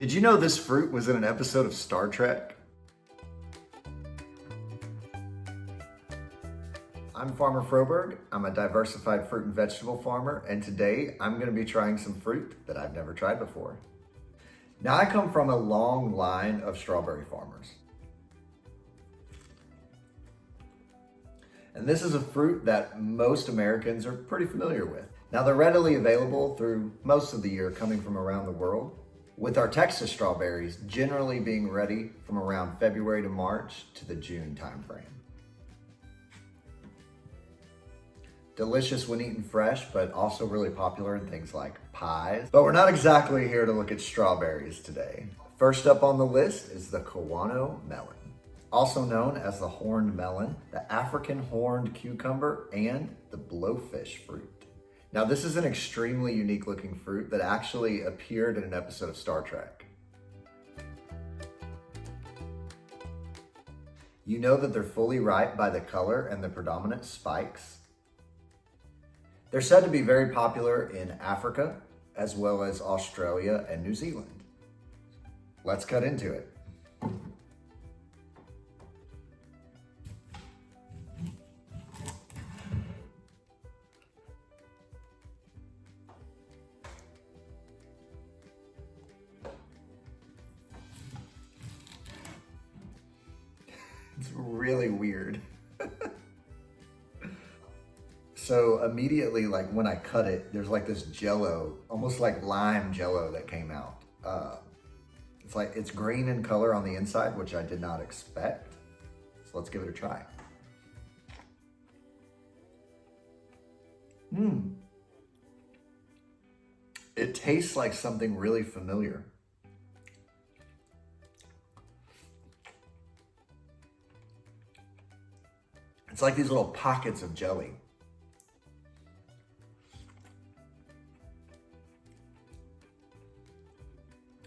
Did you know this fruit was in an episode of Star Trek? I'm Farmer Froberg. I'm a diversified fruit and vegetable farmer, and today I'm going to be trying some fruit that I've never tried before. Now, I come from a long line of strawberry farmers. And this is a fruit that most Americans are pretty familiar with. Now, they're readily available through most of the year coming from around the world, with our Texas strawberries generally being ready from around February to March to the June timeframe. Delicious when eaten fresh, but also really popular in things like pies. But we're not exactly here to look at strawberries today. First up on the list is the Kiwano Melon, also known as the horned melon, the African horned cucumber, and the blowfish fruit. Now, this is an extremely unique looking fruit that actually appeared in an episode of Star Trek. You know that they're fully ripe by the color and the predominant spikes. They're said to be very popular in Africa, as well as Australia and New Zealand. Let's cut into it. It's really weird. So immediately, like when I cut it, there's like this jello, almost like lime jello that came out. It's green in color on the inside, which I did not expect. So let's give it a try. It tastes like something really familiar. It's like these little pockets of jelly.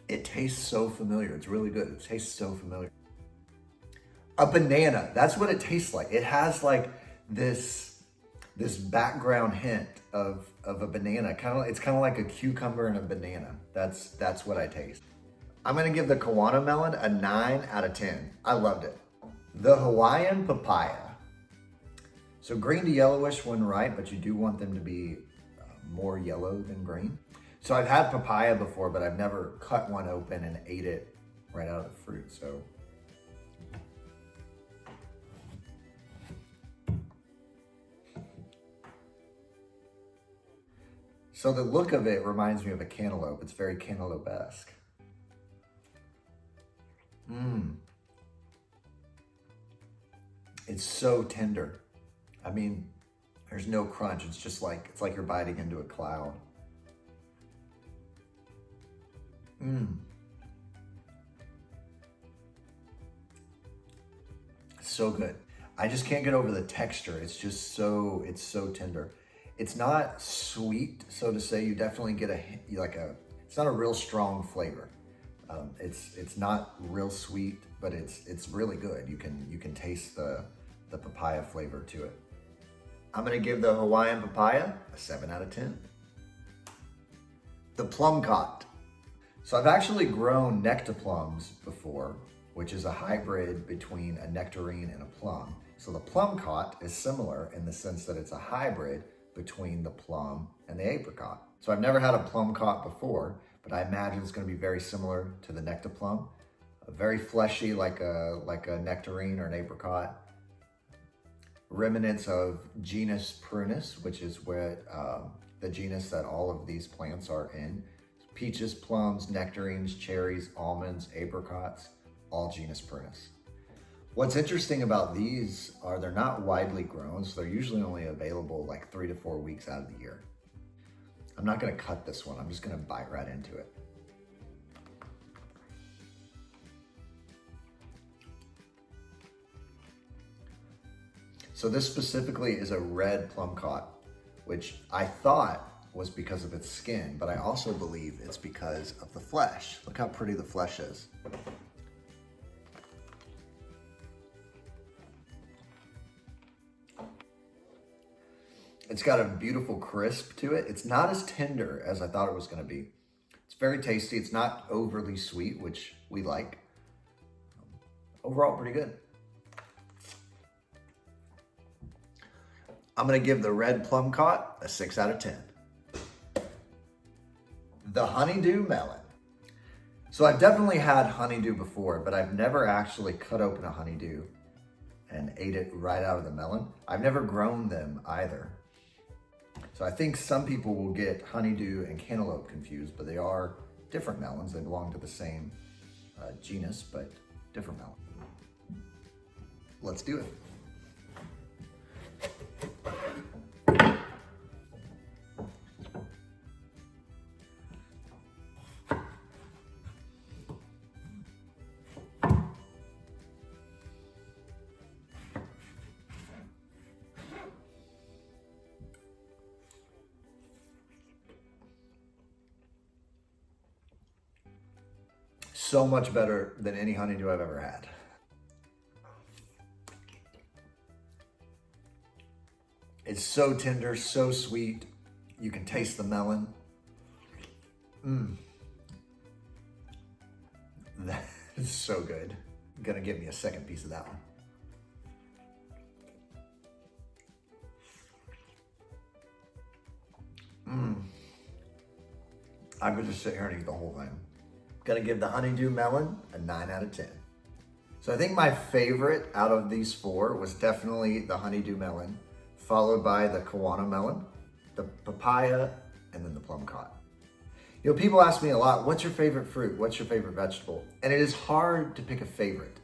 It tastes so familiar. It's really good. It tastes so familiar. A banana, that's what it tastes like. It has like this background hint of a banana. It's kind of like a cucumber and a banana. That's what I taste. I'm gonna give the Kiwano Melon a 9 out of 10. I loved it. The Hawaiian Papaya. So green to yellowish when ripe, but you do want them to be more yellow than green. So I've had papaya before, but I've never cut one open and ate it right out of the fruit, So the look of it reminds me of a cantaloupe. It's very cantaloupe-esque. It's so tender. I mean, there's no crunch. It's like you're biting into a cloud. So good. I just can't get over the texture. It's so tender. It's not sweet, so to say. You definitely get it's not a real strong flavor. It's not real sweet, but it's really good. You can taste the papaya flavor to it. I'm gonna give the Hawaiian Papaya a 7 out of 10. The Plumcot. So I've actually grown nectarplums before, which is a hybrid between a nectarine and a plum. So the Plumcot is similar in the sense that it's a hybrid between the plum and the apricot. So I've never had a Plumcot before, but I imagine it's going to be very similar to the nectarplum. Very fleshy, like a nectarine or an apricot. Remnants of genus Prunus, which is where the genus that all of these plants are in. Peaches, plums, nectarines, cherries, almonds, apricots, all genus Prunus. What's interesting about these are they're not widely grown, so they're usually only available like 3 to 4 weeks out of the year. I'm not gonna cut this one, I'm just gonna bite right into it. So this specifically is a red Plumcot, which I thought was because of its skin, but I also believe it's because of the flesh. Look how pretty the flesh is. It's got a beautiful crisp to it. It's not as tender as I thought it was gonna be. It's very tasty. It's not overly sweet, which we like. Overall, pretty good. I'm gonna give the red Plumcot a 6 out of 10. The Honeydew Melon. So I've definitely had honeydew before, but I've never actually cut open a honeydew and ate it right out of the melon. I've never grown them either. So I think some people will get honeydew and cantaloupe confused, but they are different melons. They belong to the same genus, but different melon. Let's do it. So much better than any honeydew I've ever had. It's so tender, so sweet. You can taste the melon. That is so good. Gonna give me a second piece of that one. I could just sit here and eat the whole thing. Gonna give the Honeydew Melon a 9 out of 10. So I think my favorite out of these 4 was definitely the Honeydew Melon, followed by the Kiwano Melon, the papaya, and then the Plum Cot. You know, people ask me a lot, what's your favorite fruit? What's your favorite vegetable? And it is hard to pick a favorite.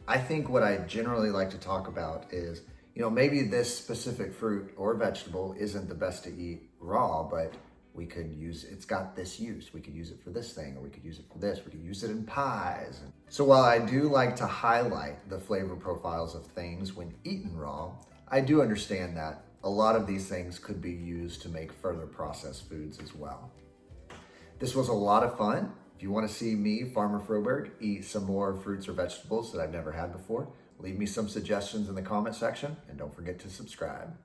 I think what I generally like to talk about is, you know, maybe this specific fruit or vegetable isn't the best to eat raw, but we could use, it's got this use. We could use it for this thing, or we could use it for this. We could use it in pies. So while I do like to highlight the flavor profiles of things when eaten raw, I do understand that a lot of these things could be used to make further processed foods as well. This was a lot of fun. If you want to see me, Farmer Froberg, eat some more fruits or vegetables that I've never had before, leave me some suggestions in the comment section, and don't forget to subscribe.